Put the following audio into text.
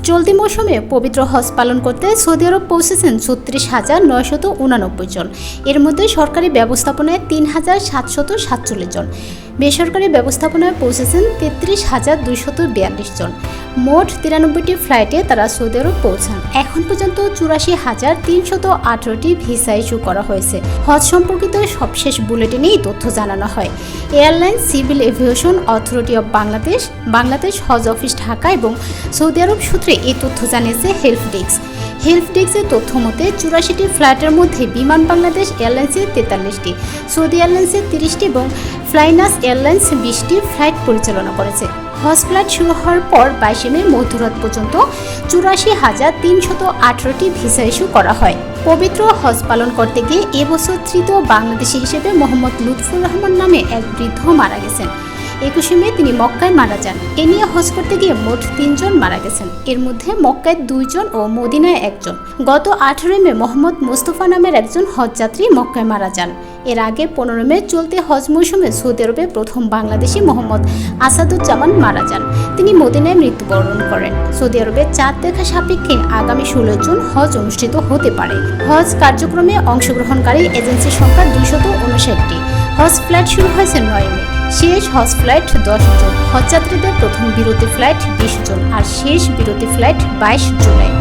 চলতি মৌসুমে পবিত্র হজ পালন করতে সৌদি আরব পৌঁছেছেন ৩৬,৯89 জন। এর মধ্যে সরকারি ব্যবস্থাপনায় ৩,৭৪৭ জন, বেসরকারি ব্যবস্থাপনায় পৌঁছেছেন ৩৩,২৪২ জন। মোট ৯৩টি ফ্লাইটে তারা সৌদি আরব পৌঁছান। এখন পর্যন্ত ৮৪,৩১৮টি ভিসা ইস্যু করা হয়েছে। হজ সম্পর্কিত সবশেষ বুলেটিনে এই তথ্য জানানো হয়। Airlines, civil aviation authority of Bangladesh, Bangladesh Hajj office Dhaka এবং সৌদি আরব সূত্রে এই তথ্য জানিয়েছে হেল্প ডেস্ক। হেল্প ডেস্কের তথ্য মতে ৮৪টি ফ্লাইটের মধ্যে বিমান বাংলাদেশ এয়ারলাইন্সের ৪৩টি, সৌদি এয়ারলাইন্সের ৩০টি এবং ফ্লাইনাস এয়ারলাইন্স ২০টি ফ্লাইট পরিচালনা করেছে। হজ ফ্লাইট শুরু হওয়ার পর ২২ মে মধ্যরাত পর্যন্ত ৮৪,৩১৮টি ভিসা ইস্যু করা হয়। পবিত্র হজ পালন করতে গিয়ে এবছর তৃতীয় বাংলাদেশি হিসেবে মোহাম্মদ লুৎফুর রহমান নামে এক বৃদ্ধ মারা গেছেন। ২১ মে তিনি মক্কায় মারা যান। এ নিয়ে হজ করতে গিয়ে মোট ৩ জন মারা গেছেন। এর মধ্যে মক্কায় ২ জন ও মদিনায় ১ জন। গত ১৮ মে মোহাম্মদ মোস্তফা নামের একজন হজযাত্রী মক্কায় মারা যান। এর আগে ১৫ মে চলতি হজ মৌসুমে সৌদি আরবে প্রথম বাংলাদেশি মোহাম্মদ আসাদুজ্জামান মারা যান। তিনি মদিনায় মৃত্যুবরণ করেন। সৌদি আরবে চাঁদ দেখা সাপেক্ষে আগামী ১৬ জুন হজ অনুষ্ঠিত হতে পারে। হজ কার্যক্রমে অংশগ্রহণকারী এজেন্সির সংখ্যা ২৫৯টি। হজ ফ্লাইট শুরু হয়েছে ৯ মে। শেষ হজ ফ্লাইট ১০ জন। হজযাত্রীদের প্রথম বিরতি ফ্লাইট ২০ জন আর শেষ বিরতি ফ্লাইট ২২ জুলাই।